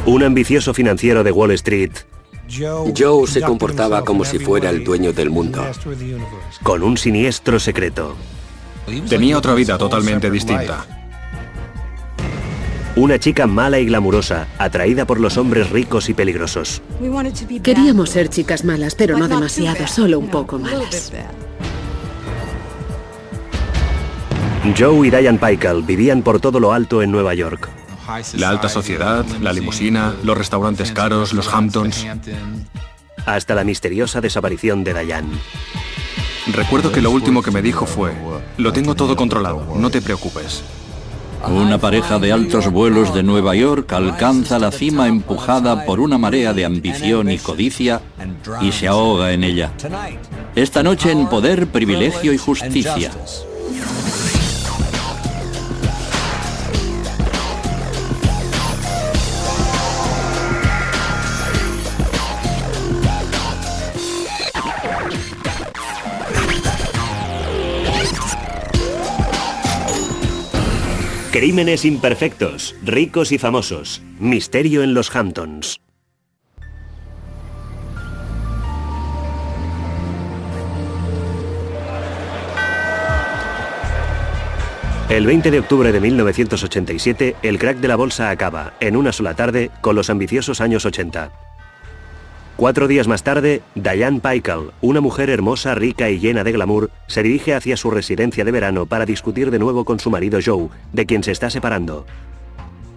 Un ambicioso financiero de Wall Street, Joe se comportaba como si fuera el dueño del mundo. con un siniestro secreto. Tenía otra vida totalmente distinta. Una chica mala y glamurosa, atraída por los hombres ricos y peligrosos. Queríamos ser chicas malas, pero no demasiado, solo un poco malas. Joe y Diane Pikel vivían por todo lo alto en Nueva York. La alta sociedad, la limusina, los restaurantes caros, los Hamptons. Hasta la misteriosa desaparición de Diane. Recuerdo que lo último que me dijo fue: lo tengo todo controlado, no te preocupes. Una pareja de altos vuelos de Nueva York alcanza la cima empujada por una marea de ambición y codicia y se ahoga en ella. Esta noche en Poder, Privilegio y Justicia. Crímenes imperfectos, ricos y famosos. Misterio en los Hamptons. El 20 de octubre de 1987, el crack de la bolsa acaba, en una sola tarde, con los ambiciosos años 80. 4 días más tarde, Diane Pikel, una mujer hermosa, rica y llena de glamour, se dirige hacia su residencia de verano para discutir de nuevo con su marido Joe, de quien se está separando.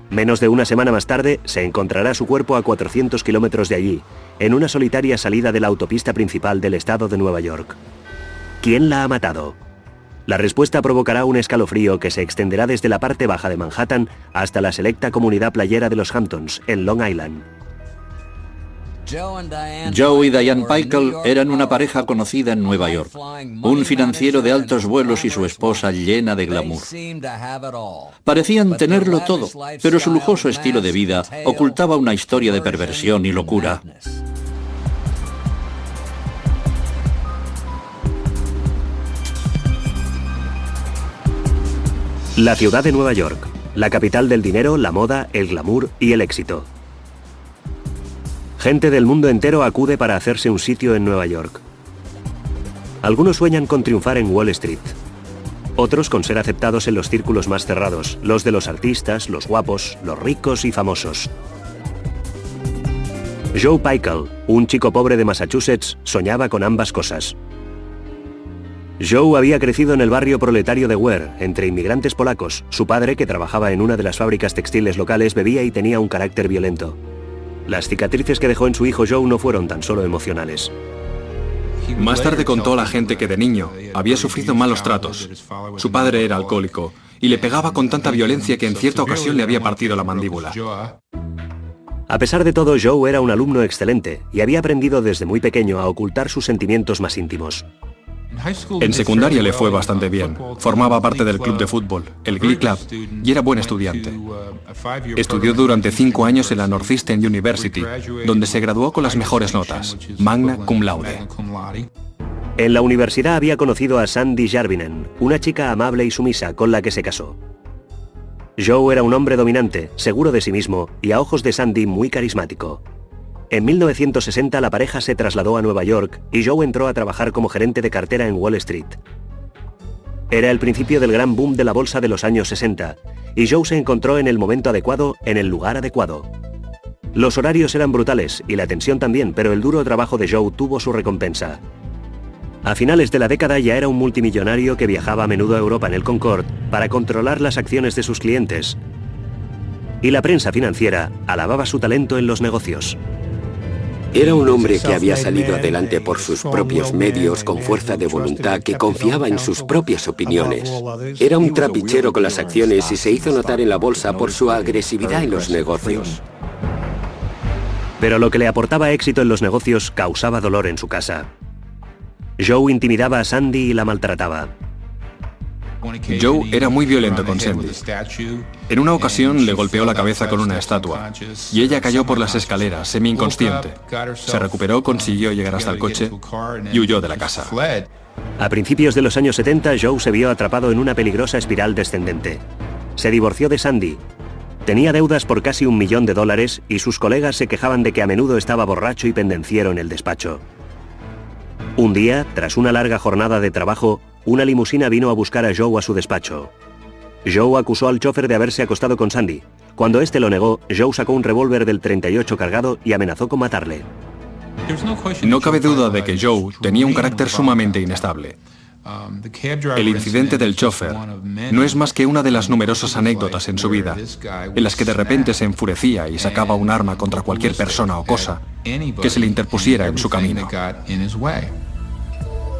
Menos de una semana más tarde, se encontrará su cuerpo a 400 kilómetros de allí, en una solitaria salida de la autopista principal del estado de Nueva York. ¿Quién la ha matado? La respuesta provocará un escalofrío que se extenderá desde la parte baja de Manhattan hasta la selecta comunidad playera de los Hamptons, en Long Island. Joe y Diane Pikel eran una pareja conocida en Nueva York. Un financiero de altos vuelos y su esposa llena de glamour. Parecían tenerlo todo, pero su lujoso estilo de vida ocultaba una historia de perversión y locura. La ciudad de Nueva York, la capital del dinero, la moda, el glamour y el éxito. Gente del mundo entero acude para hacerse un sitio en Nueva York. Algunos sueñan con triunfar en Wall Street. Otros con ser aceptados en los círculos más cerrados, los de los artistas, los guapos, los ricos y famosos. Joe Pikel, un chico pobre de Massachusetts, soñaba con ambas cosas. Joe había crecido en el barrio proletario de Ware, entre inmigrantes polacos. Su padre, que trabajaba en una de las fábricas textiles locales, bebía y tenía un carácter violento. Las cicatrices que dejó en su hijo Joe no fueron tan solo emocionales. Más tarde contó a la gente que de niño había sufrido malos tratos. Su padre era alcohólico y le pegaba con tanta violencia que en cierta ocasión le había partido la mandíbula. A pesar de todo, Joe era un alumno excelente y había aprendido desde muy pequeño a ocultar sus sentimientos más íntimos. En secundaria le fue bastante bien. Formaba parte del club de fútbol, el Glee Club, y era buen estudiante. Estudió durante 5 años en la Northeastern University, donde se graduó con las mejores notas, magna cum laude. En la universidad había conocido a Sandy Jarvinen, una chica amable y sumisa con la que se casó. Joe era un hombre dominante, seguro de sí mismo y a ojos de Sandy muy carismático. En 1960 la pareja se trasladó a Nueva York y Joe entró a trabajar como gerente de cartera en Wall Street. Era el principio del gran boom de la bolsa de los años 60 y Joe se encontró en el momento adecuado, en el lugar adecuado. Los horarios eran brutales y la tensión también, pero el duro trabajo de Joe tuvo su recompensa. A finales de la década ya era un multimillonario que viajaba a menudo a Europa en el Concorde para controlar las acciones de sus clientes. Y la prensa financiera alababa su talento en los negocios. Era un hombre que había salido adelante por sus propios medios, con fuerza de voluntad, que confiaba en sus propias opiniones. Era un trapichero con las acciones y se hizo notar en la bolsa por su agresividad en los negocios. Pero lo que le aportaba éxito en los negocios causaba dolor en su casa. Joe intimidaba a Sandy y la maltrataba. Joe era muy violento con Sandy. En una ocasión le golpeó la cabeza con una estatua y ella cayó por las escaleras, semi-inconsciente. Se recuperó, consiguió llegar hasta el coche y huyó de la casa. A principios de los años 70, Joe se vio atrapado en una peligrosa espiral descendente. Se divorció de Sandy. Tenía deudas por casi $1 millón y sus colegas se quejaban de que a menudo estaba borracho y pendenciero en el despacho. Un día, tras una larga jornada de trabajo, una limusina vino a buscar a Joe a su despacho. Joe acusó al chofer de haberse acostado con Sandy. Cuando este lo negó, Joe sacó un revólver del 38 cargado y amenazó con matarle. No cabe duda de que Joe tenía un carácter sumamente inestable. El incidente del chofer no es más que una de las numerosas anécdotas en su vida, en las que de repente se enfurecía y sacaba un arma contra cualquier persona o cosa que se le interpusiera en su camino.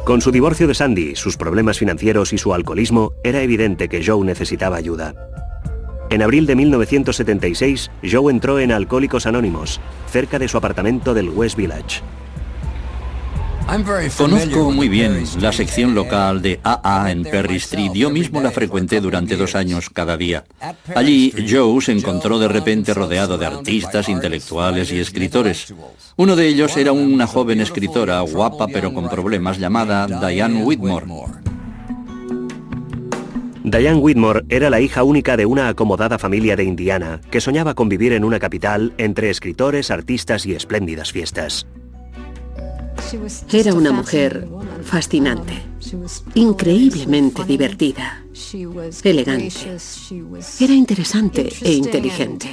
Con su divorcio de Sandy, sus problemas financieros y su alcoholismo, era evidente que Joe necesitaba ayuda. En abril de 1976, Joe entró en Alcohólicos Anónimos, cerca de su apartamento del West Village. Conozco muy bien la sección local de AA en Perry Street. Yo mismo la frecuenté durante 2 años cada día. Allí, Joe se encontró de repente rodeado de artistas, intelectuales y escritores. Uno de ellos era una joven escritora, guapa pero con problemas, llamada Diane Whitmore. Diane Whitmore era la hija única de una acomodada familia de Indiana que soñaba con vivir en una capital entre escritores, artistas y espléndidas fiestas. Era una mujer fascinante, increíblemente divertida, elegante. Era interesante e inteligente.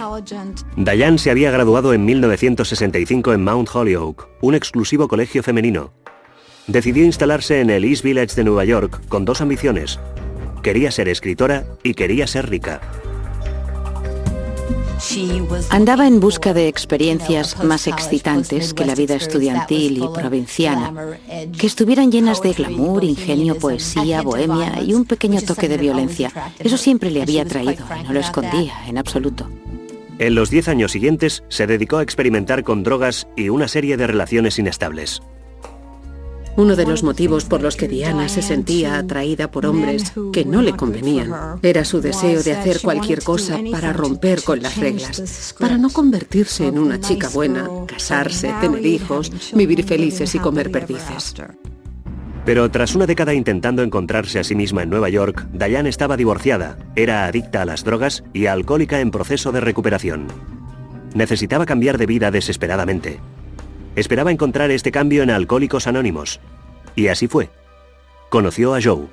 Diane se había graduado en 1965 en Mount Holyoke, un exclusivo colegio femenino. Decidió instalarse en el East Village de Nueva York con 2 ambiciones. Quería ser escritora y quería ser rica. Andaba en busca de experiencias más excitantes que la vida estudiantil y provinciana, que estuvieran llenas de glamour, ingenio, poesía, bohemia y un pequeño toque de violencia. Eso siempre le había atraído y no lo escondía en absoluto. En los 10 años siguientes se dedicó a experimentar con drogas y una serie de relaciones inestables. Uno de los motivos por los que Diana se sentía atraída por hombres que no le convenían era su deseo de hacer cualquier cosa para romper con las reglas, para no convertirse en una chica buena, casarse, tener hijos, vivir felices y comer perdices. Pero tras una década intentando encontrarse a sí misma en Nueva York, Diane estaba divorciada, era adicta a las drogas y alcohólica en proceso de recuperación. Necesitaba cambiar de vida desesperadamente. Esperaba encontrar este cambio en Alcohólicos Anónimos. Y así fue. Conoció a Joe.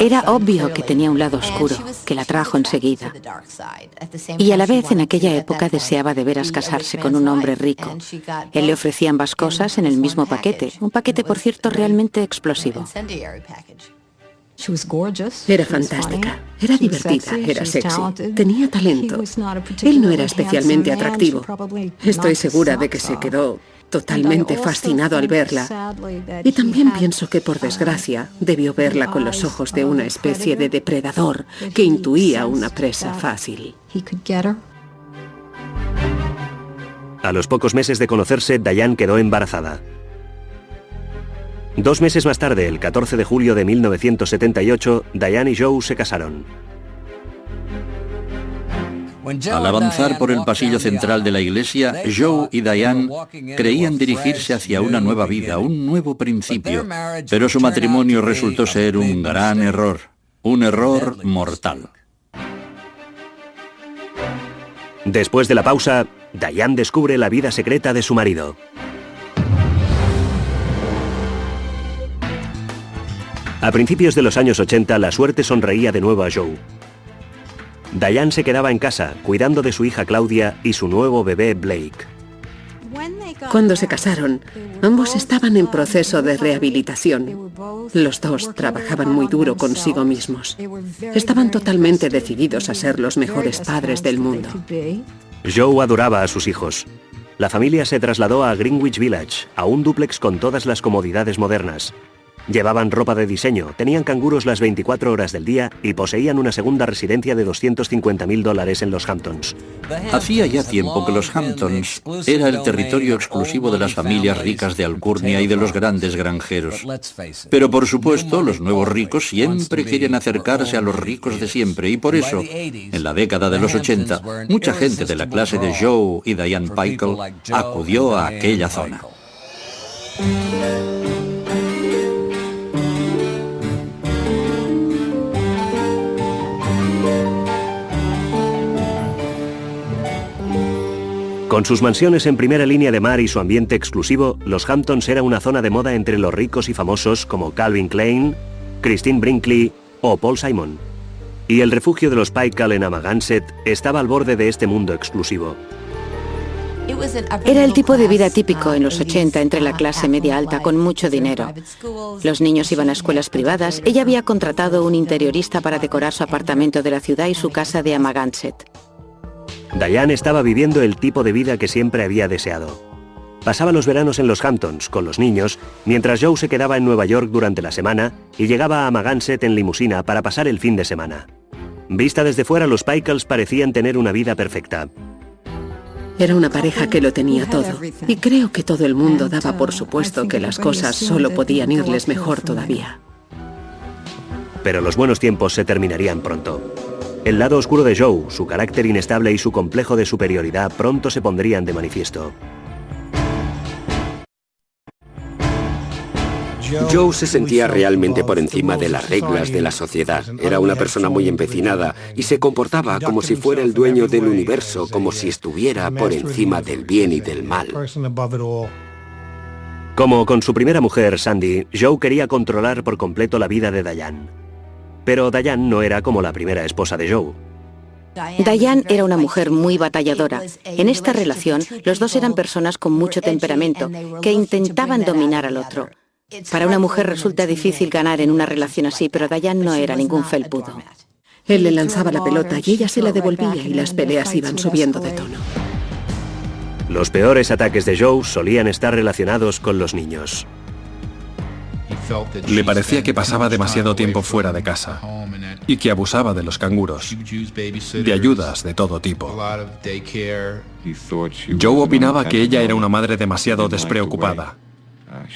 Era obvio que tenía un lado oscuro, que la atrajo enseguida. Y a la vez, en aquella época, deseaba de veras casarse con un hombre rico. Él le ofrecía ambas cosas en el mismo paquete. Un paquete, por cierto, realmente explosivo. Era fantástica, era divertida, era sexy, tenía talento. Él no era especialmente atractivo. Estoy segura de que se quedó totalmente fascinado al verla. Y también pienso que, por desgracia, debió verla con los ojos de una especie de depredador que intuía una presa fácil. A los pocos meses de conocerse, Diane quedó embarazada. 2 meses más tarde, el 14 de julio de 1978, Diane y Joe se casaron. Al avanzar por el pasillo central de la iglesia, Joe y Diane creían dirigirse hacia una nueva vida, un nuevo principio, pero su matrimonio resultó ser un gran error, un error mortal. Después de la pausa, Diane descubre la vida secreta de su marido. A principios de los años 80, la suerte sonreía de nuevo a Joe. Diane se quedaba en casa, cuidando de su hija Claudia y su nuevo bebé Blake. Cuando se casaron, ambos estaban en proceso de rehabilitación. Los dos trabajaban muy duro consigo mismos. Estaban totalmente decididos a ser los mejores padres del mundo. Joe adoraba a sus hijos. La familia se trasladó a Greenwich Village, a un dúplex con todas las comodidades modernas. Llevaban ropa de diseño, tenían canguros las 24 horas del día y poseían una segunda residencia de $250.000 en los Hamptons. Hacía ya tiempo que los Hamptons era el territorio exclusivo de las familias ricas de alcurnia y de los grandes granjeros. Pero por supuesto, los nuevos ricos siempre querían acercarse a los ricos de siempre y por eso, en la década de los 80, mucha gente de la clase de Joe y Diane Peichel acudió a aquella zona. Con sus mansiones en primera línea de mar y su ambiente exclusivo, los Hamptons era una zona de moda entre los ricos y famosos como Calvin Klein, Christine Brinkley o Paul Simon. Y el refugio de los Pikal en Amagansett estaba al borde de este mundo exclusivo. Era el tipo de vida típico en los 80 entre la clase media alta con mucho dinero. Los niños iban a escuelas privadas. Ella había contratado un interiorista para decorar su apartamento de la ciudad y su casa de Amagansett. Diane estaba viviendo el tipo de vida que siempre había deseado. Pasaba los veranos en los Hamptons con los niños, mientras Joe se quedaba en Nueva York durante la semana y llegaba a Amagansett en limusina para pasar el fin de semana. Vista desde fuera, los Pikals parecían tener una vida perfecta. Era una pareja que lo tenía todo, y creo que todo el mundo daba por supuesto que las cosas solo podían irles mejor todavía. Pero los buenos tiempos se terminarían pronto. El lado oscuro de Joe, su carácter inestable y su complejo de superioridad pronto se pondrían de manifiesto. Joe se sentía realmente por encima de las reglas de la sociedad. Era una persona muy empecinada y se comportaba como si fuera el dueño del universo, como si estuviera por encima del bien y del mal. Como con su primera mujer, Sandy, Joe quería controlar por completo la vida de Diane. Pero Diane no era como la primera esposa de Joe. Diane era una mujer muy batalladora. En esta relación, los dos eran personas con mucho temperamento, que intentaban dominar al otro. Para una mujer resulta difícil ganar en una relación así, pero Diane no era ningún felpudo. Él le lanzaba la pelota y ella se la devolvía y las peleas iban subiendo de tono. Los peores ataques de Joe solían estar relacionados con los niños. Le parecía que pasaba demasiado tiempo fuera de casa y que abusaba de los canguros, de ayudas de todo tipo. Joe opinaba que ella era una madre demasiado despreocupada.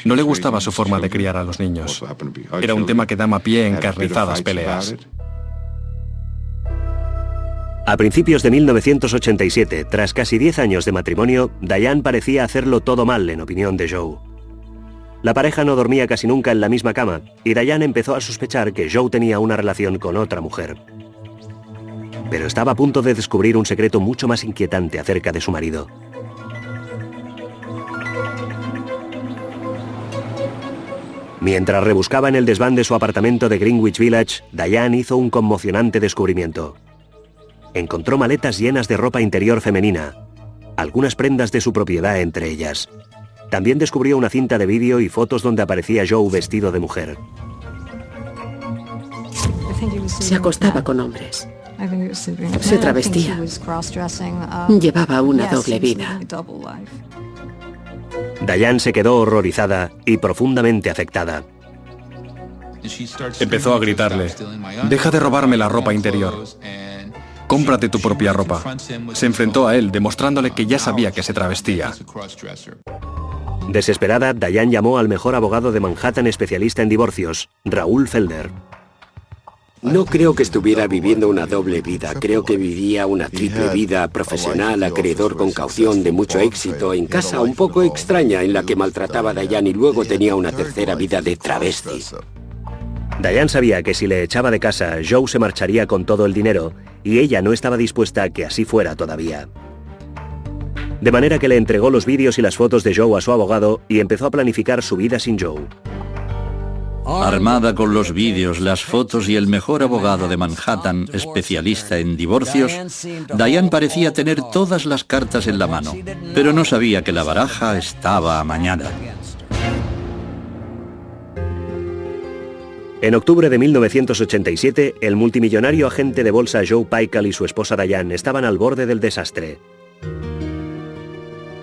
No le gustaba su forma de criar a los niños. Era un tema que daba pie a encarnizadas peleas. A principios de 1987, tras casi 10 años de matrimonio, Diane parecía hacerlo todo mal, en opinión de Joe. La pareja no dormía casi nunca en la misma cama, y Diane empezó a sospechar que Joe tenía una relación con otra mujer. Pero estaba a punto de descubrir un secreto mucho más inquietante acerca de su marido. Mientras rebuscaba en el desván de su apartamento de Greenwich Village, Diane hizo un conmocionante descubrimiento. Encontró maletas llenas de ropa interior femenina, algunas prendas de su propiedad entre ellas. También descubrió una cinta de vídeo y fotos donde aparecía Joe vestido de mujer. Se acostaba con hombres. Se travestía. Llevaba una doble vida. Diane se quedó horrorizada y profundamente afectada. Empezó a gritarle: «Deja de robarme la ropa interior. Cómprate tu propia ropa». Se enfrentó a él, demostrándole que ya sabía que se travestía. Desesperada, Diane llamó al mejor abogado de Manhattan especialista en divorcios, Raúl Felder. No creo que estuviera viviendo una doble vida, creo que vivía una triple vida: profesional, acreedor con caución, de mucho éxito, en casa un poco extraña en la que maltrataba a Diane y luego tenía una tercera vida de travesti. Diane sabía que si le echaba de casa, Joe se marcharía con todo el dinero y ella no estaba dispuesta a que así fuera todavía. De manera que le entregó los vídeos y las fotos de Joe a su abogado y empezó a planificar su vida sin Joe. Armada con los vídeos, las fotos y el mejor abogado de Manhattan, especialista en divorcios, Diane parecía tener todas las cartas en la mano, pero no sabía que la baraja estaba amañada. En octubre de 1987, el multimillonario agente de bolsa Joe Pikal y su esposa Diane estaban al borde del desastre.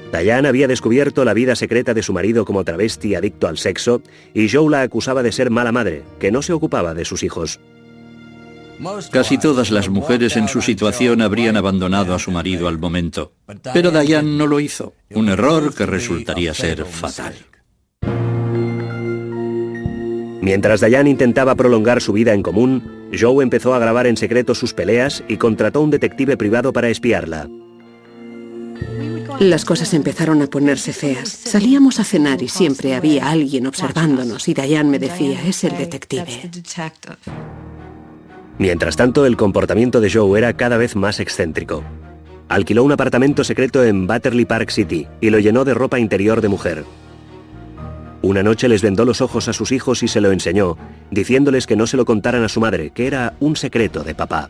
Diane había descubierto la vida secreta de su marido como travesti adicto al sexo, y Joe la acusaba de ser mala madre, que no se ocupaba de sus hijos. Casi todas las mujeres en su situación habrían abandonado a su marido al momento, pero Diane no lo hizo, un error que resultaría ser fatal. Mientras Diane intentaba prolongar su vida en común, Joe empezó a grabar en secreto sus peleas y contrató un detective privado para espiarla. Las cosas empezaron a ponerse feas. Salíamos a cenar y siempre había alguien observándonos y Diane me decía: «Es el detective». Mientras tanto, el comportamiento de Joe era cada vez más excéntrico. Alquiló un apartamento secreto en Battersea Park City y lo llenó de ropa interior de mujer. Una noche les vendó los ojos a sus hijos y se lo enseñó, diciéndoles que no se lo contaran a su madre, que era un secreto de papá.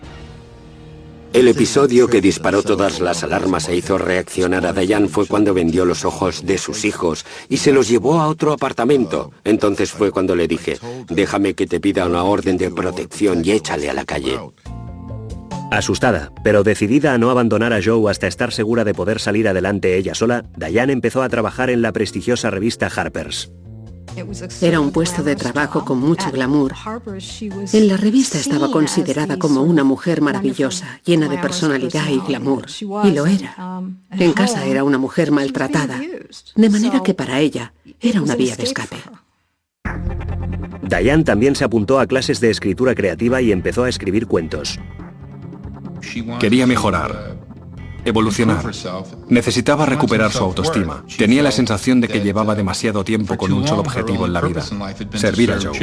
El episodio que disparó todas las alarmas e hizo reaccionar a Diane fue cuando vendió los ojos de sus hijos y se los llevó a otro apartamento. Entonces fue cuando le dije, déjame que te pida una orden de protección y échale a la calle. Asustada, pero decidida a no abandonar a Joe hasta estar segura de poder salir adelante ella sola, Diane empezó a trabajar en la prestigiosa revista Harper's. Era un puesto de trabajo con mucho glamour. En la revista estaba considerada como una mujer maravillosa, llena de personalidad y glamour. Y lo era. En casa era una mujer maltratada, de manera que para ella era una vía de escape. Diane también se apuntó a clases de escritura creativa y empezó a escribir cuentos. Quería mejorar, evolucionar. Necesitaba recuperar su autoestima. Tenía la sensación de que llevaba demasiado tiempo con un solo objetivo en la vida: servir a Joe.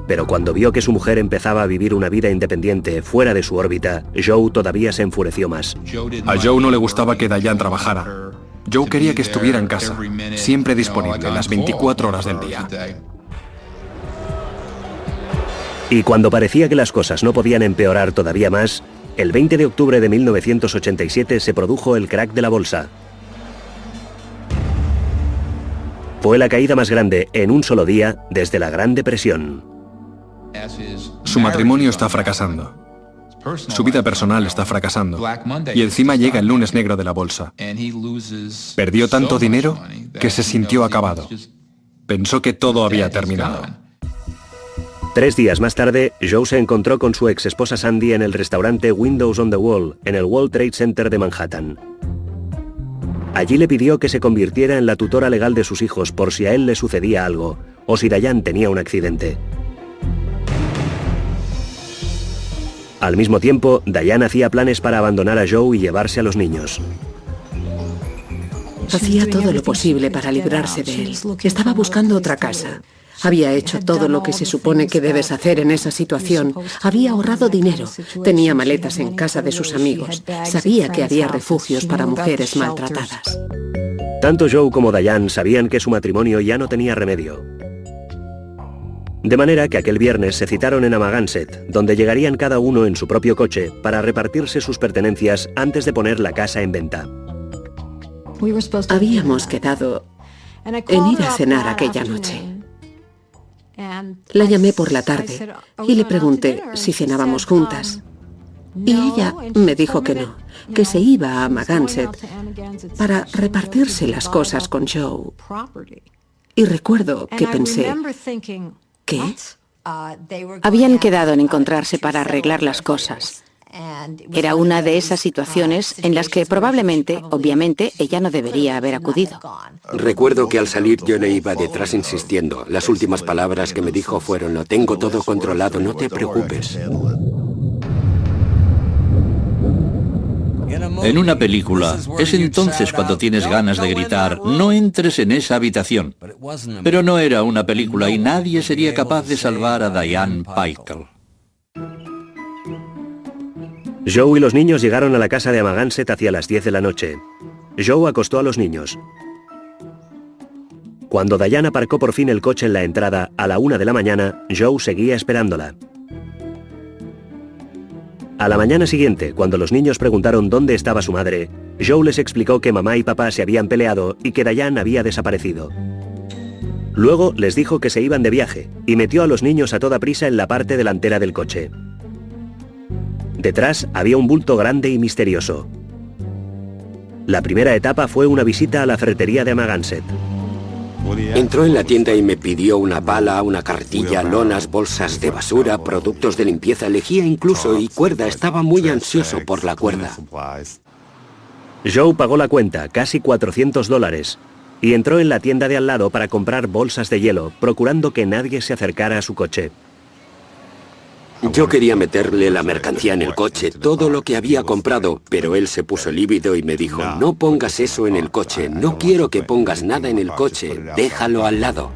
Pero cuando vio que su mujer empezaba a vivir una vida independiente fuera de su órbita, Joe todavía se enfureció más. A Joe no le gustaba que Diane trabajara. Joe quería que estuviera en casa, siempre disponible, las 24 horas del día. Y cuando parecía que las cosas no podían empeorar todavía más, el 20 de octubre de 1987 se produjo el crack de la bolsa. Fue la caída más grande en un solo día desde la Gran Depresión. Su matrimonio está fracasando. Su vida personal está fracasando. Y encima llega el lunes negro de la bolsa. Perdió tanto dinero que se sintió acabado. Pensó que todo había terminado. 3 días más tarde, Joe se encontró con su ex esposa Sandy en el restaurante Windows on the Wall, en el World Trade Center de Manhattan. Allí le pidió que se convirtiera en la tutora legal de sus hijos por si a él le sucedía algo, o si Diane tenía un accidente. Al mismo tiempo, Diane hacía planes para abandonar a Joe y llevarse a los niños. Hacía todo lo posible para librarse de él. Estaba buscando otra casa. Había hecho todo lo que se supone que debes hacer en esa situación. Había ahorrado dinero. Tenía maletas en casa de sus amigos. Sabía que había refugios para mujeres maltratadas. Tanto Joe como Diane sabían que su matrimonio ya no tenía remedio. De manera que aquel viernes se citaron en Amagansett, donde llegarían cada uno en su propio coche para repartirse sus pertenencias antes de poner la casa en venta. Habíamos quedado en ir a cenar aquella noche. La llamé por la tarde y le pregunté si cenábamos juntas. Y ella me dijo que no, que se iba a Amagansett para repartirse las cosas con Joe. Y recuerdo que pensé, ¿qué? Habían quedado en encontrarse para arreglar las cosas. Era una de esas situaciones en las que probablemente, obviamente, ella no debería haber acudido. Recuerdo que al salir yo le iba detrás insistiendo. Las últimas palabras que me dijo fueron: lo tengo todo controlado, no te preocupes. En una película, es entonces cuando tienes ganas de gritar, no entres en esa habitación. Pero no era una película y nadie sería capaz de salvar a Diane Peichel. Joe y los niños llegaron a la casa de Amagansett hacia las 10 de la noche. Joe acostó a los niños. Cuando Diane aparcó por fin el coche en la entrada a la 1 de la mañana, Joe seguía esperándola. A la mañana siguiente, cuando los niños preguntaron dónde estaba su madre, Joe les explicó que mamá y papá se habían peleado y que Diane había desaparecido. Luego les dijo que se iban de viaje y metió a los niños a toda prisa en la parte delantera del coche. Detrás había un bulto grande y misterioso. La primera etapa fue una visita a la ferretería de Amagansett. Entró en la tienda y me pidió una pala, una cartilla, lonas, bolsas de basura, productos de limpieza, lejía incluso y cuerda. Estaba muy ansioso por la cuerda. Joe pagó la cuenta, casi $400, y entró en la tienda de al lado para comprar bolsas de hielo, procurando que nadie se acercara a su coche. Yo quería meterle la mercancía en el coche, todo lo que había comprado, pero él se puso lívido y me dijo: no pongas eso en el coche, no quiero que pongas nada en el coche, déjalo al lado.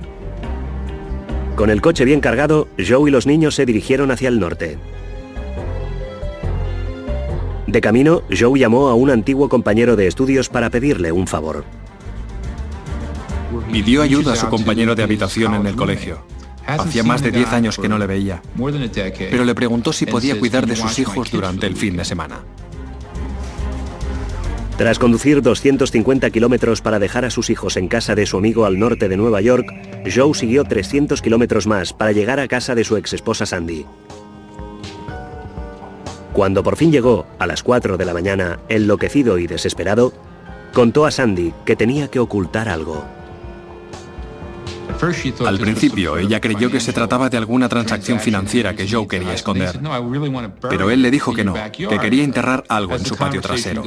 Con el coche bien cargado, Joe y los niños se dirigieron hacia el norte. De camino, Joe llamó a un antiguo compañero de estudios para pedirle un favor. Pidió ayuda a su compañero de habitación en el colegio. Hacía más de 10 años que no le veía, pero le preguntó si podía cuidar de sus hijos durante el fin de semana. Tras conducir 250 kilómetros para dejar a sus hijos en casa de su amigo al norte de Nueva York, Joe siguió 300 kilómetros más para llegar a casa de su exesposa Sandy. Cuando por fin llegó, a las 4 de la mañana, enloquecido y desesperado, contó a Sandy que tenía que ocultar algo. Al principio, ella creyó que se trataba de alguna transacción financiera que Joe quería esconder. Pero él le dijo que no, que quería enterrar algo en su patio trasero.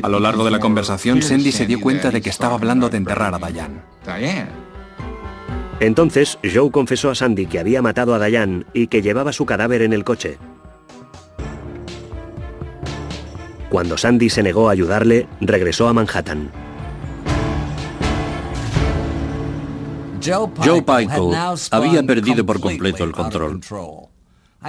A lo largo de la conversación, Sandy se dio cuenta de que estaba hablando de enterrar a Diane. Entonces, Joe confesó a Sandy que había matado a Diane y que llevaba su cadáver en el coche. Cuando Sandy se negó a ayudarle, regresó a Manhattan. Joe Pykel había perdido por completo el control.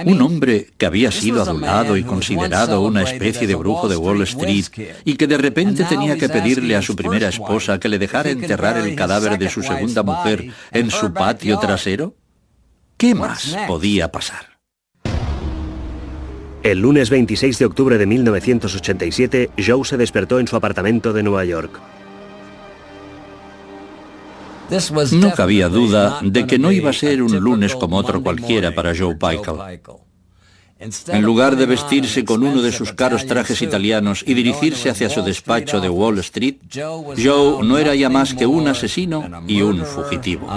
Un hombre que había sido adulado y considerado una especie de brujo de Wall Street y que de repente tenía que pedirle a su primera esposa que le dejara enterrar el cadáver de su segunda mujer en su patio trasero. ¿Qué más podía pasar? El lunes 26 de octubre de 1987, Joe se despertó en su apartamento de Nueva York. No cabía duda de que no iba a ser un lunes como otro cualquiera para Joe Pykel. En lugar de vestirse con uno de sus caros trajes italianos y dirigirse hacia su despacho de Wall Street, Joe no era ya más que un asesino y un fugitivo.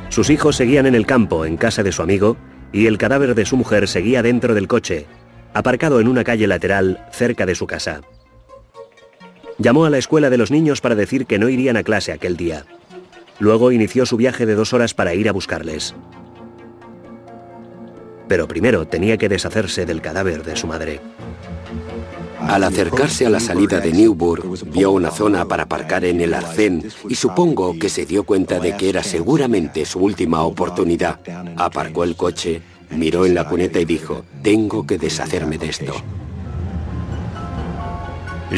Sus hijos seguían en el campo, en casa de su amigo, y el cadáver de su mujer seguía dentro del coche, aparcado en una calle lateral cerca de su casa. Llamó a la escuela de los niños para decir que no irían a clase aquel día. Luego inició su viaje de 2 horas para ir a buscarles. Pero primero tenía que deshacerse del cadáver de su madre. Al acercarse a la salida de Newburgh, vio una zona para aparcar en el arcén y supongo que se dio cuenta de que era seguramente su última oportunidad. Aparcó el coche, miró en la cuneta y dijo, tengo que deshacerme de esto.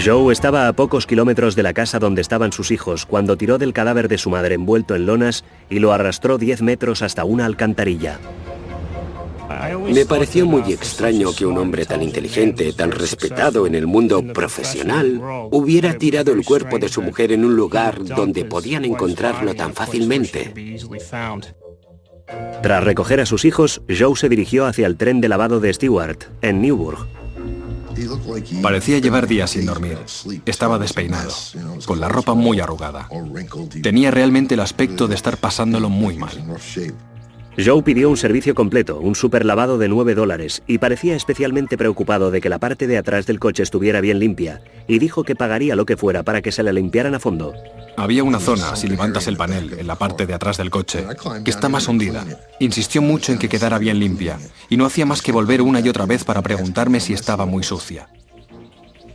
Joe estaba a pocos kilómetros de la casa donde estaban sus hijos cuando tiró del cadáver de su madre envuelto en lonas y lo arrastró 10 metros hasta una alcantarilla. Me pareció muy extraño que un hombre tan inteligente, tan respetado en el mundo profesional, hubiera tirado el cuerpo de su mujer en un lugar donde podían encontrarlo tan fácilmente. Tras recoger a sus hijos, Joe se dirigió hacia el tren de lavado de Stewart, en Newburgh. Parecía llevar días sin dormir. Estaba despeinado, con la ropa muy arrugada. Tenía realmente el aspecto de estar pasándolo muy mal. Joe pidió un servicio completo, un superlavado de $9, y parecía especialmente preocupado de que la parte de atrás del coche estuviera bien limpia, y dijo que pagaría lo que fuera para que se la limpiaran a fondo. Había una zona, si levantas el panel, en la parte de atrás del coche, que está más hundida. Insistió mucho en que quedara bien limpia, y no hacía más que volver una y otra vez para preguntarme si estaba muy sucia.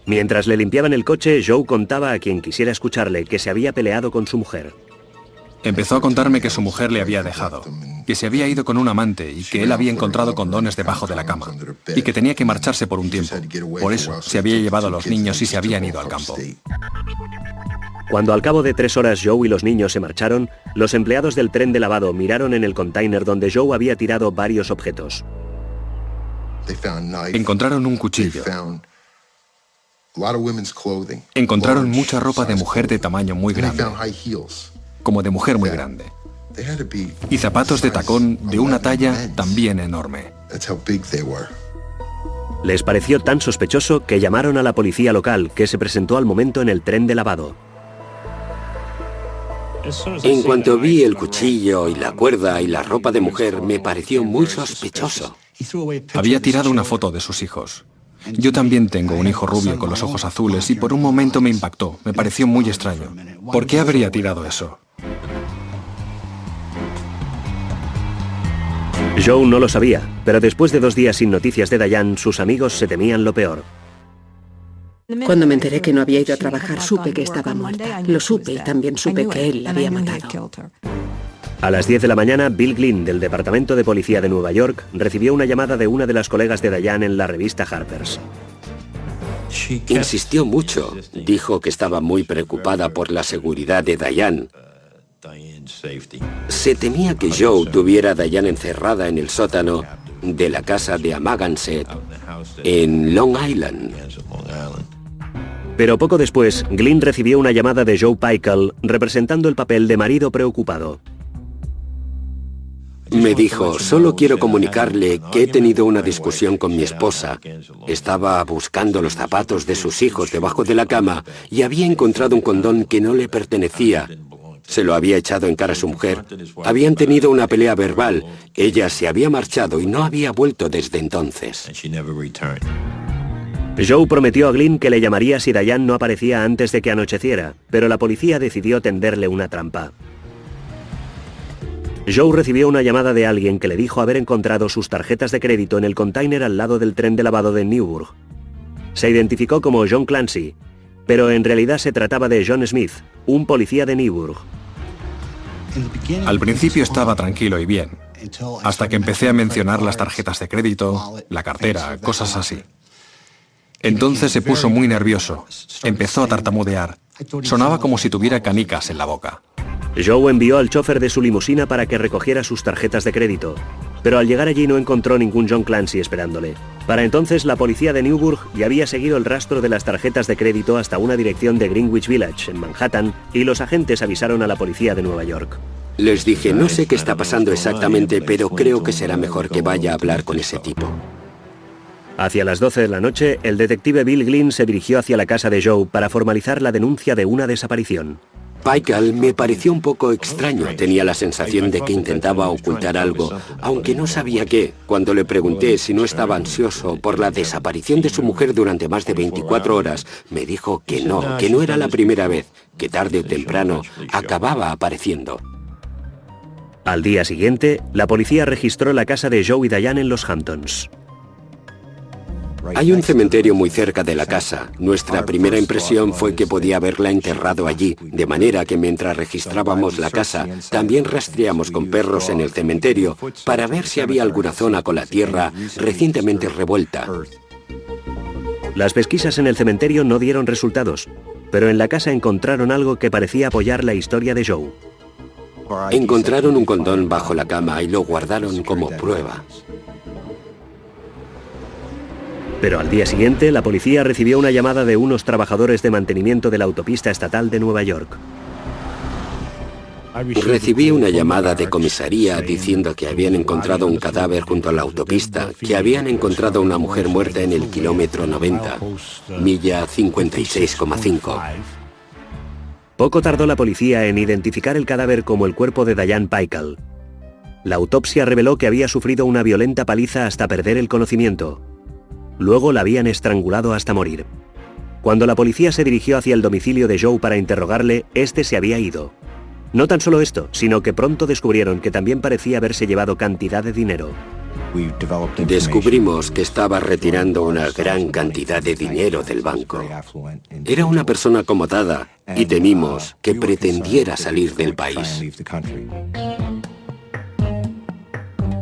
Mientras le limpiaban el coche, Joe contaba a quien quisiera escucharle que se había peleado con su mujer. Empezó a contarme que su mujer le había dejado, que se había ido con un amante y que él había encontrado condones debajo de la cama, y que tenía que marcharse por un tiempo. Por eso se había llevado a los niños y se habían ido al campo. Cuando al cabo de 3 horas Joe y los niños se marcharon, los empleados del tren de lavado miraron en el container donde Joe había tirado varios objetos. Encontraron un cuchillo. Encontraron mucha ropa de mujer de tamaño muy grande, como de mujer muy grande, y zapatos de tacón de una talla también enorme. Les pareció tan sospechoso que llamaron a la policía local, que se presentó al momento en el tren de lavado. En cuanto vi el cuchillo y la cuerda y la ropa de mujer, me pareció muy sospechoso. Había tirado una foto de sus hijos. Yo también tengo un hijo rubio con los ojos azules y por un momento me impactó, me pareció muy extraño. ¿Por qué habría tirado eso? Joe no lo sabía, pero después de 2 días sin noticias de Diane, sus amigos se temían lo peor. Cuando me enteré que no había ido a trabajar, supe que estaba muerta. Lo supe y también supe que él la había matado. A las 10 de la mañana, Bill Glynn, del Departamento de Policía de Nueva York, recibió una llamada de una de las colegas de Diane en la revista Harper's. Insistió mucho. Dijo que estaba muy preocupada por la seguridad de Diane. Se temía que Joe tuviera a Diane encerrada en el sótano de la casa de Amagansett en Long Island. Pero poco después, Glynn recibió una llamada de Joe Pykel representando el papel de marido preocupado. Me dijo, solo quiero comunicarle que he tenido una discusión con mi esposa. Estaba buscando los zapatos de sus hijos debajo de la cama y había encontrado un condón que no le pertenecía. Se lo había echado en cara a su mujer. Habían tenido una pelea verbal. Ella se había marchado y no había vuelto desde entonces. Joe prometió a Glynn que le llamaría si Diane no aparecía antes de que anocheciera, pero la policía decidió tenderle una trampa. Joe recibió una llamada de alguien que le dijo haber encontrado sus tarjetas de crédito en el container al lado del tren de lavado de Newburgh. Se identificó como John Clancy, pero en realidad se trataba de John Smith, un policía de Newburgh. Al principio estaba tranquilo y bien, hasta que empecé a mencionar las tarjetas de crédito, la cartera, cosas así. Entonces se puso muy nervioso, empezó a tartamudear, sonaba como si tuviera canicas en la boca. Joe envió al chofer de su limusina para que recogiera sus tarjetas de crédito, pero al llegar allí no encontró ningún John Clancy esperándole. Para entonces la policía de Newburgh ya había seguido el rastro de las tarjetas de crédito hasta una dirección de Greenwich Village, en Manhattan, y los agentes avisaron a la policía de Nueva York. Les dije, no sé qué está pasando exactamente, pero creo que será mejor que vaya a hablar con ese tipo. Hacia las 12 de la noche, el detective Bill Glynn se dirigió hacia la casa de Joe para formalizar la denuncia de una desaparición. Pykel me pareció un poco extraño. Tenía la sensación de que intentaba ocultar algo, aunque no sabía qué. Cuando le pregunté si no estaba ansioso por la desaparición de su mujer durante más de 24 horas, me dijo que no era la primera vez, que tarde o temprano acababa apareciendo. Al día siguiente, la policía registró la casa de Joe y Diane en los Hamptons. Hay un cementerio muy cerca de la casa. Nuestra primera impresión fue que podía haberla enterrado allí, de manera que mientras registrábamos la casa, también rastreamos con perros en el cementerio para ver si había alguna zona con la tierra recientemente revuelta. Las pesquisas en el cementerio no dieron resultados, pero en la casa encontraron algo que parecía apoyar la historia de Joe. Encontraron un condón bajo la cama y lo guardaron como prueba. Pero al día siguiente, la policía recibió una llamada de unos trabajadores de mantenimiento de la autopista estatal de Nueva York. Recibí una llamada de comisaría diciendo que habían encontrado un cadáver junto a la autopista, que habían encontrado una mujer muerta en el kilómetro 90, milla 56,5. Poco tardó la policía en identificar el cadáver como el cuerpo de Diane Pykel. La autopsia reveló que había sufrido una violenta paliza hasta perder el conocimiento. Luego la habían estrangulado hasta morir. Cuando la policía se dirigió hacia el domicilio de Joe para interrogarle, este se había ido. No tan solo esto, sino que pronto descubrieron que también parecía haberse llevado cantidad de dinero. Descubrimos que estaba retirando una gran cantidad de dinero del banco. Era una persona acomodada y temimos que pretendiera salir del país.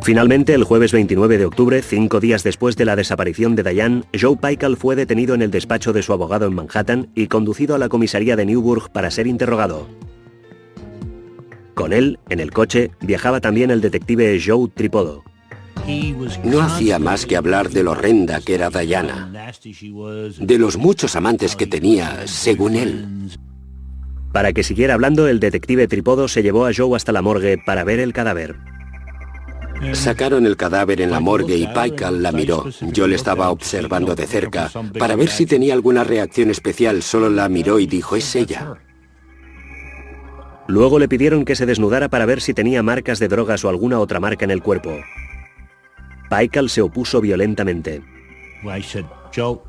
Finalmente, el jueves 29 de octubre, 5 días después de la desaparición de Diane, Joe Pykel fue detenido en el despacho de su abogado en Manhattan y conducido a la comisaría de Newburgh para ser interrogado. Con él, en el coche, viajaba también el detective Joe Tripodo. No hacía más que hablar de lo horrenda que era Diana, de los muchos amantes que tenía, según él. Para que siguiera hablando, el detective Tripodo se llevó a Joe hasta la morgue para ver el cadáver. Sacaron el cadáver en la morgue y Pykel la miró. Yo le estaba observando de cerca para ver si tenía alguna reacción especial. Solo la miró y dijo, es ella. Luego le pidieron que se desnudara para ver si tenía marcas de drogas o alguna otra marca en el cuerpo. Pykel se opuso violentamente.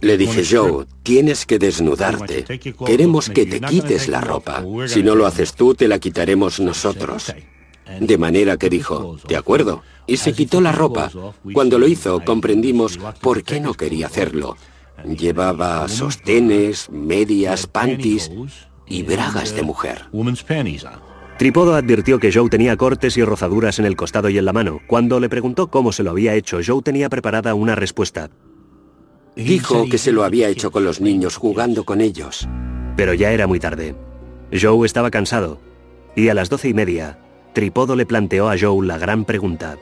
Le dije, Joe, tienes que desnudarte. Queremos que te quites la ropa. Si no lo haces tú, te la quitaremos nosotros. De manera que dijo, de acuerdo, y se quitó la ropa. Cuando lo hizo, comprendimos por qué no quería hacerlo. Llevaba sostenes, medias, panties y bragas de mujer. Tripoddo advirtió que Joe tenía cortes y rozaduras en el costado y en la mano. Cuando le preguntó cómo se lo había hecho, Joe tenía preparada una respuesta. Dijo que se lo había hecho con los niños, jugando con ellos. Pero ya era muy tarde. Joe estaba cansado. Y a las 12:30, Tripoddo le planteó a Joe la gran pregunta.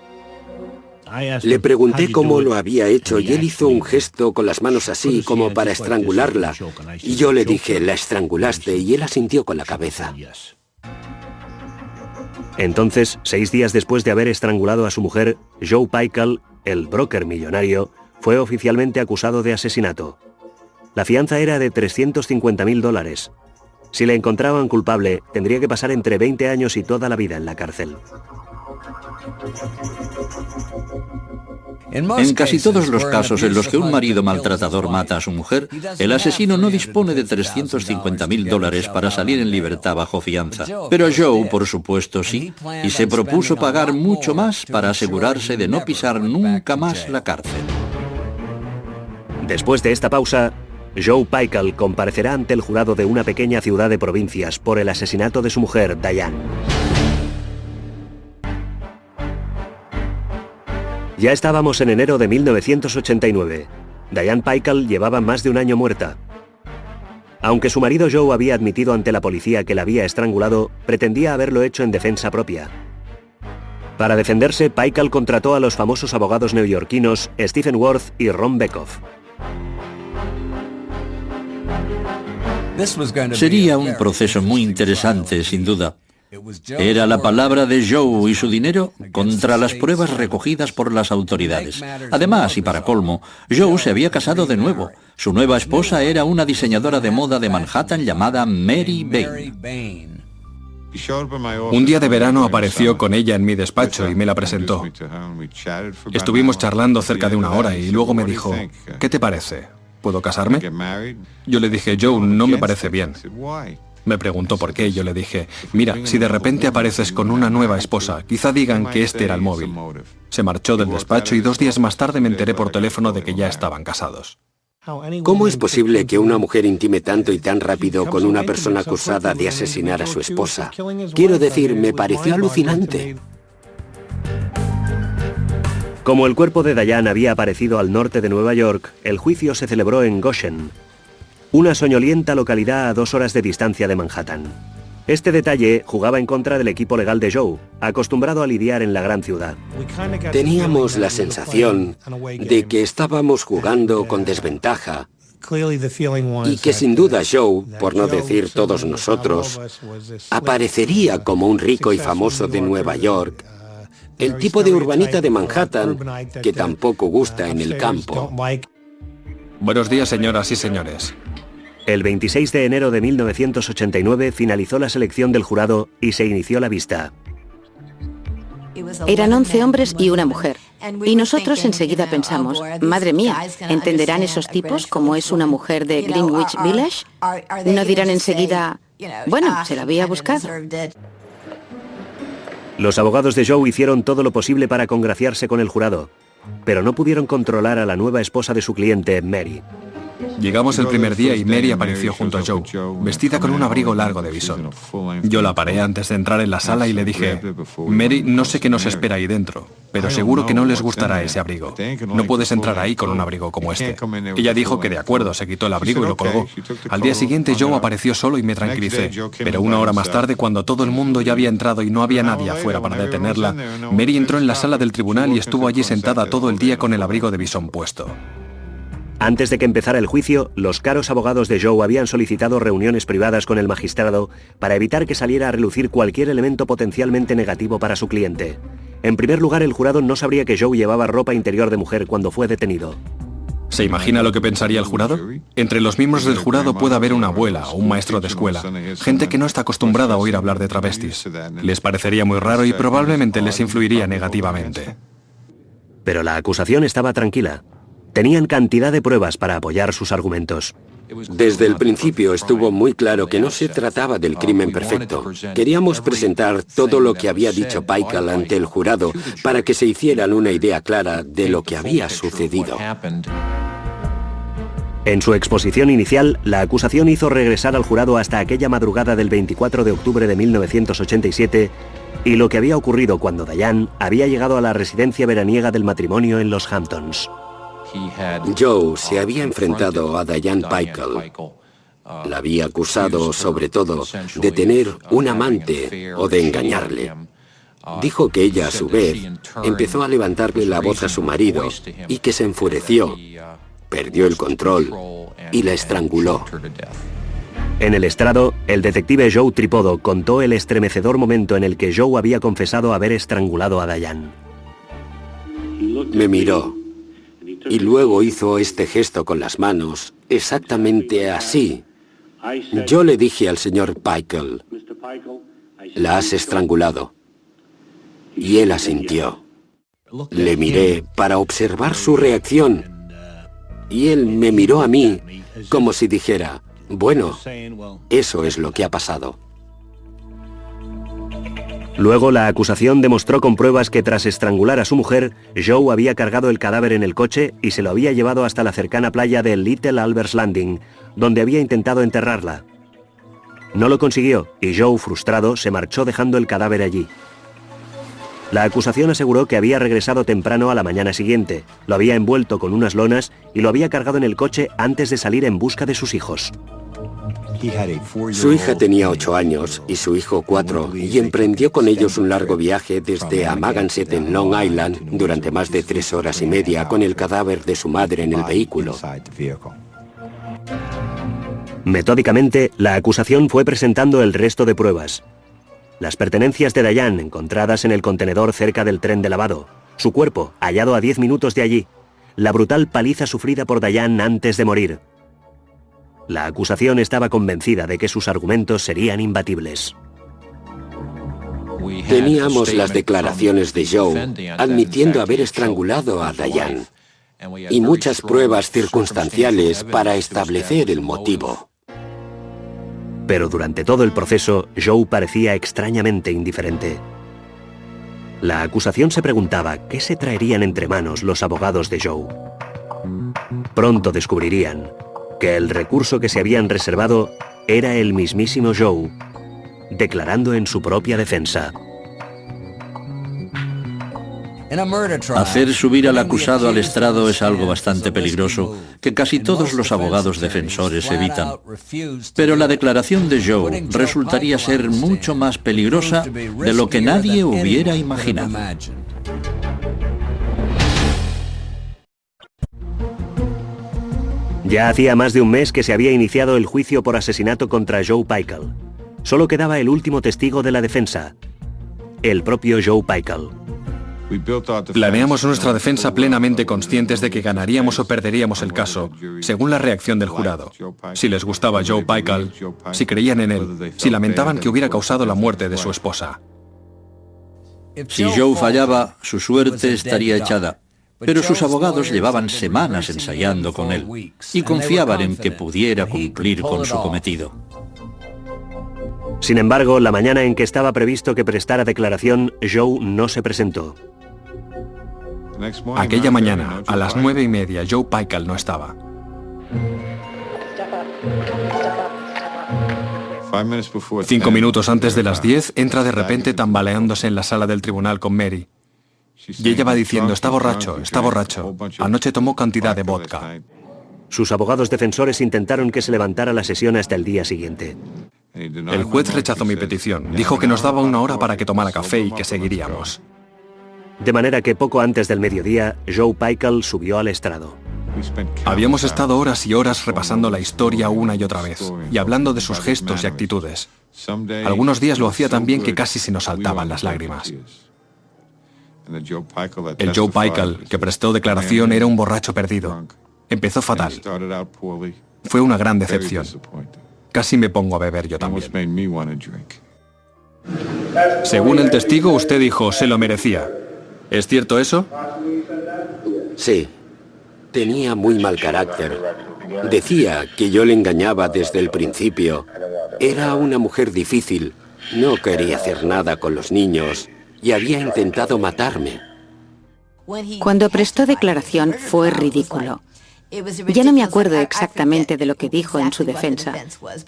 Le pregunté cómo lo había hecho y él hizo un gesto con las manos así como para estrangularla. Y yo le dije, la estrangulaste, y él asintió con la cabeza. Entonces, 6 días después de haber estrangulado a su mujer, Joe Pykel, el broker millonario, fue oficialmente acusado de asesinato. La fianza era de $350.000. Si le encontraban culpable, tendría que pasar entre 20 años y toda la vida en la cárcel. En casi todos los casos en los que un marido maltratador mata a su mujer, el asesino no dispone de $350.000 para salir en libertad bajo fianza. Pero Joe, por supuesto, sí, y se propuso pagar mucho más para asegurarse de no pisar nunca más la cárcel. Después de esta pausa, Joe Pykel comparecerá ante el jurado de una pequeña ciudad de provincias por el asesinato de su mujer, Diane. Ya estábamos en enero de 1989. Diane Pykel llevaba más de un año muerta. Aunque su marido Joe había admitido ante la policía que la había estrangulado, pretendía haberlo hecho en defensa propia. Para defenderse, Pykel contrató a los famosos abogados neoyorquinos Stephen Worth y Ron Bekoff. Sería un proceso muy interesante, sin duda. Era la palabra de Joe y su dinero contra las pruebas recogidas por las autoridades. Además, y para colmo, Joe se había casado de nuevo. Su nueva esposa era una diseñadora de moda de Manhattan llamada Mary Bain. Un día de verano apareció con ella en mi despacho y me la presentó. Estuvimos charlando cerca de 1 hora y luego me dijo, ¿qué te parece? ¿Puedo casarme? Yo le dije, Joe, no me parece bien. Me preguntó por qué y yo le dije, mira, si de repente apareces con una nueva esposa, quizá digan que este era el móvil. Se marchó del despacho y 2 días más tarde me enteré por teléfono de que ya estaban casados. ¿Cómo es posible que una mujer intime tanto y tan rápido con una persona acusada de asesinar a su esposa? Quiero decir, me pareció alucinante. Como el cuerpo de Diane había aparecido al norte de Nueva York, el juicio se celebró en Goshen, una soñolienta localidad a 2 horas de distancia de Manhattan. Este detalle jugaba en contra del equipo legal de Joe, acostumbrado a lidiar en la gran ciudad. Teníamos la sensación de que estábamos jugando con desventaja y que sin duda Joe, por no decir todos nosotros, aparecería como un rico y famoso de Nueva York, el tipo de urbanita de Manhattan que tampoco gusta en el campo. Buenos días, señoras y señores. El 26 de enero de 1989 finalizó la selección del jurado y se inició la vista. Eran 11 hombres y una mujer. Y nosotros enseguida pensamos, madre mía, ¿entenderán esos tipos cómo es una mujer de Greenwich Village? ¿No dirán enseguida, bueno, se la había buscado? Los abogados de Joe hicieron todo lo posible para congraciarse con el jurado, pero no pudieron controlar a la nueva esposa de su cliente, Mary. Llegamos el primer día y Mary apareció junto a Joe, vestida con un abrigo largo de visón. Yo la paré antes de entrar en la sala y le dije, Mary, no sé qué nos espera ahí dentro, pero seguro que no les gustará ese abrigo. No puedes entrar ahí con un abrigo como este. Ella dijo que de acuerdo, se quitó el abrigo y lo colgó. Al día siguiente Joe apareció solo y me tranquilicé, pero 1 hora más tarde, cuando todo el mundo ya había entrado y no había nadie afuera para detenerla, Mary entró en la sala del tribunal y estuvo allí sentada todo el día con el abrigo de visón puesto. Antes de que empezara el juicio, los caros abogados de Joe habían solicitado reuniones privadas con el magistrado para evitar que saliera a relucir cualquier elemento potencialmente negativo para su cliente. En primer lugar, el jurado no sabría que Joe llevaba ropa interior de mujer cuando fue detenido. ¿Se imagina lo que pensaría el jurado? Entre los miembros del jurado puede haber una abuela o un maestro de escuela, gente que no está acostumbrada a oír hablar de travestis. Les parecería muy raro y probablemente les influiría negativamente. Pero la acusación estaba tranquila. Tenían cantidad de pruebas para apoyar sus argumentos. Desde el principio estuvo muy claro que no se trataba del crimen perfecto. Queríamos presentar todo lo que había dicho Pykel ante el jurado para que se hicieran una idea clara de lo que había sucedido. En su exposición inicial, la acusación hizo regresar al jurado hasta aquella madrugada del 24 de octubre de 1987 y lo que había ocurrido cuando Diane había llegado a la residencia veraniega del matrimonio en los Hamptons. Joe se había enfrentado a Diane Pickle. La había acusado, sobre todo, de tener un amante o de engañarle. Dijo que ella, a su vez, empezó a levantarle la voz a su marido y que se enfureció, perdió el control y la estranguló. En el estrado, el detective Joe Tripodo contó el estremecedor momento en el que Joe había confesado haber estrangulado a Diane. Me miró y luego hizo este gesto con las manos, exactamente así. Yo le dije al señor Pickle, «La has estrangulado». Y él asintió. Le miré para observar su reacción. Y él me miró a mí como si dijera, «Bueno, eso es lo que ha pasado». Luego la acusación demostró con pruebas que tras estrangular a su mujer, Joe había cargado el cadáver en el coche y se lo había llevado hasta la cercana playa de Little Albert's Landing, donde había intentado enterrarla. No lo consiguió y Joe, frustrado, se marchó dejando el cadáver allí. La acusación aseguró que había regresado temprano a la mañana siguiente, lo había envuelto con unas lonas y lo había cargado en el coche antes de salir en busca de sus hijos. Su hija tenía 8 años y su hijo 4 y emprendió con ellos un largo viaje desde Amagansett en Long Island durante más de 3 horas y media con el cadáver de su madre en el vehículo. Metódicamente, la acusación fue presentando el resto de pruebas. Las pertenencias de Diane encontradas en el contenedor cerca del tren de lavado, su cuerpo hallado a 10 minutos de allí, la brutal paliza sufrida por Diane antes de morir. La acusación estaba convencida de que sus argumentos serían imbatibles. Teníamos las declaraciones de Joe admitiendo haber estrangulado a Diane y muchas pruebas circunstanciales para establecer el motivo. Pero durante todo el proceso, Joe parecía extrañamente indiferente. La acusación se preguntaba qué se traerían entre manos los abogados de Joe. Pronto descubrirían que el recurso que se habían reservado era el mismísimo Joe, declarando en su propia defensa. Hacer subir al acusado al estrado es algo bastante peligroso que casi todos los abogados defensores evitan. Pero la declaración de Joe resultaría ser mucho más peligrosa de lo que nadie hubiera imaginado. Ya hacía más de un mes que se había iniciado el juicio por asesinato contra Joe Pickle. Solo quedaba el último testigo de la defensa, el propio Joe Pickle. Planeamos nuestra defensa plenamente conscientes de que ganaríamos o perderíamos el caso, según la reacción del jurado. Si les gustaba Joe Pickle, si creían en él, si lamentaban que hubiera causado la muerte de su esposa. Si Joe fallaba, su suerte estaría echada. Pero sus abogados llevaban semanas ensayando con él y confiaban en que pudiera cumplir con su cometido. Sin embargo, la mañana en que estaba previsto que prestara declaración, Joe no se presentó. Aquella mañana, a las 9:30, Joe Pickle no estaba. 5 minutos antes de las 10, entra de repente tambaleándose en la sala del tribunal con Mary. Y ella va diciendo, está borracho, anoche tomó cantidad de vodka. Sus abogados defensores intentaron que se levantara la sesión hasta el día siguiente. El juez rechazó mi petición, dijo que nos daba 1 hora para que tomara café y que seguiríamos. De manera que poco antes del mediodía, Joe Pickle subió al estrado. Habíamos estado horas y horas repasando la historia una y otra vez, y hablando de sus gestos y actitudes. Algunos días lo hacía tan bien que casi se nos saltaban las lágrimas. El Joe Pickle que prestó declaración era un borracho perdido. Empezó fatal. Fue una gran decepción. Casi me pongo a beber yo también. Según el testigo, usted dijo, se lo merecía. ¿Es cierto eso? Sí. Tenía muy mal carácter. Decía que yo le engañaba desde el principio. Era una mujer difícil. No quería hacer nada con los niños y había intentado matarme. Cuando prestó declaración fue ridículo. Ya no me acuerdo exactamente de lo que dijo en su defensa,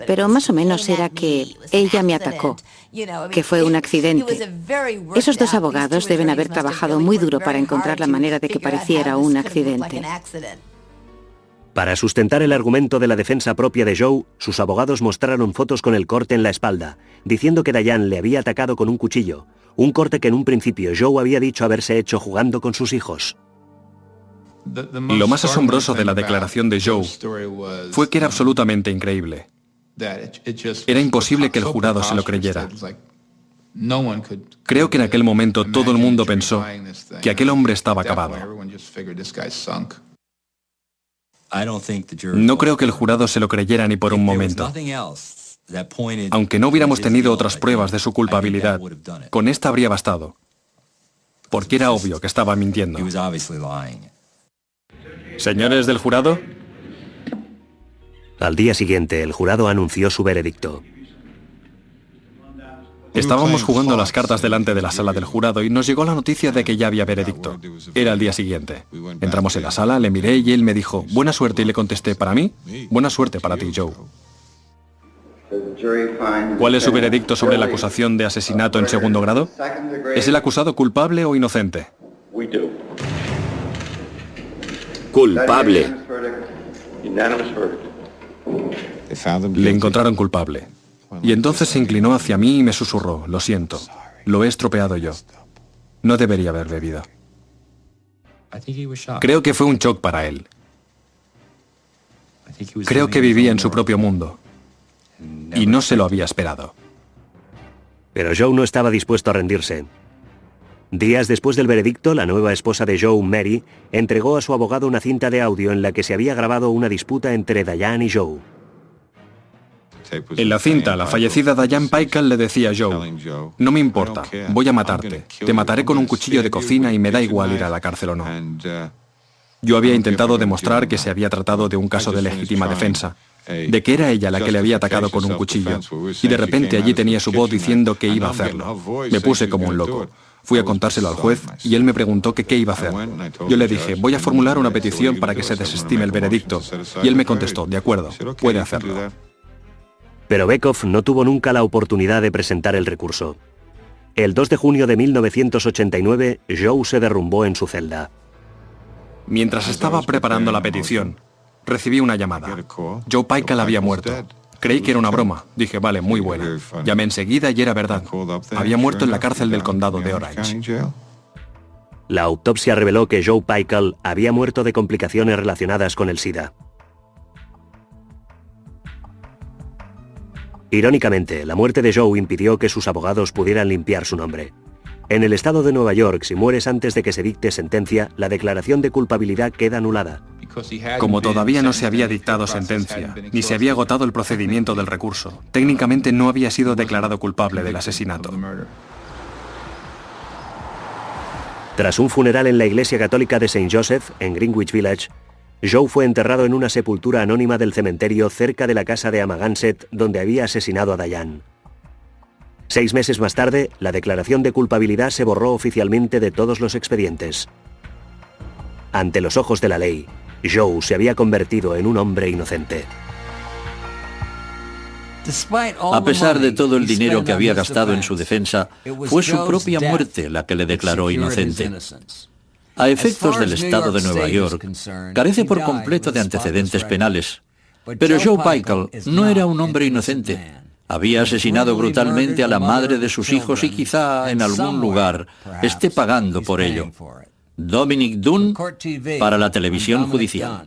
pero más o menos era que ella me atacó, que fue un accidente. Esos dos abogados deben haber trabajado muy duro para encontrar la manera de que pareciera un accidente. Para sustentar el argumento de la defensa propia de Joe, sus abogados mostraron fotos con el corte en la espalda, diciendo que Diane le había atacado con un cuchillo, un corte que en un principio Joe había dicho haberse hecho jugando con sus hijos. Lo más asombroso de la declaración de Joe fue que era absolutamente increíble. Era imposible que el jurado se lo creyera. Creo que en aquel momento todo el mundo pensó que aquel hombre estaba acabado. No creo que el jurado se lo creyera ni por un momento. Aunque no hubiéramos tenido otras pruebas de su culpabilidad, con esta habría bastado, porque era obvio que estaba mintiendo. Señores del jurado. Al día siguiente, el jurado anunció su veredicto. Estábamos jugando las cartas delante de la sala del jurado y nos llegó la noticia de que ya había veredicto. Era el día siguiente. Entramos en la sala, le miré y él me dijo, buena suerte, y le contesté, ¿para mí? Buena suerte para ti, Joe. ¿Cuál es su veredicto sobre la acusación de asesinato en segundo grado? ¿Es el acusado culpable o inocente? Culpable. Le encontraron culpable. Y entonces se inclinó hacia mí y me susurró, lo siento, lo he estropeado yo. No debería haber bebido. Creo que fue un shock para él. Creo que vivía en su propio mundo. Y no se lo había esperado. Pero Joe no estaba dispuesto a rendirse. Días después del veredicto, la nueva esposa de Joe, Mary, entregó a su abogado una cinta de audio en la que se había grabado una disputa entre Diane y Joe. En la cinta, la fallecida Diane Paykel le decía a Joe, no me importa, voy a matarte, te mataré con un cuchillo de cocina y me da igual ir a la cárcel o no. Yo había intentado demostrar que se había tratado de un caso de legítima defensa, de que era ella la que le había atacado con un cuchillo, y de repente allí tenía su voz diciendo que iba a hacerlo. Me puse como un loco. Fui a contárselo al juez y él me preguntó que qué iba a hacer. Yo le dije, voy a formular una petición para que se desestime el veredicto, y él me contestó, de acuerdo, puede hacerlo. Pero Beckhoff no tuvo nunca la oportunidad de presentar el recurso. El 2 de junio de 1989, Joe se derrumbó en su celda. Mientras estaba preparando la petición, recibí una llamada. Joe Paykel había muerto. Creí que era una broma. Dije, vale, muy buena. Llamé enseguida y era verdad. Había muerto en la cárcel del condado de Orange. La autopsia reveló que Joe Paykel había muerto de complicaciones relacionadas con el SIDA. Irónicamente, la muerte de Joe impidió que sus abogados pudieran limpiar su nombre. En el estado de Nueva York, si mueres antes de que se dicte sentencia, la declaración de culpabilidad queda anulada. Como todavía no se había dictado sentencia, ni se había agotado el procedimiento del recurso, técnicamente no había sido declarado culpable del asesinato. Tras un funeral en la iglesia católica de St. Joseph, en Greenwich Village, Joe fue enterrado en una sepultura anónima del cementerio cerca de la casa de Amagansett, donde había asesinado a Diane. 6 meses más tarde, la declaración de culpabilidad se borró oficialmente de todos los expedientes. Ante los ojos de la ley, Joe se había convertido en un hombre inocente. A pesar de todo el dinero que había gastado en su defensa, fue su propia muerte la que le declaró inocente. A efectos del estado de Nueva York, carece por completo de antecedentes penales. Pero Joe Paykel no era un hombre inocente. Había asesinado brutalmente a la madre de sus hijos y quizá en algún lugar esté pagando por ello. Dominic Dunne para la televisión judicial.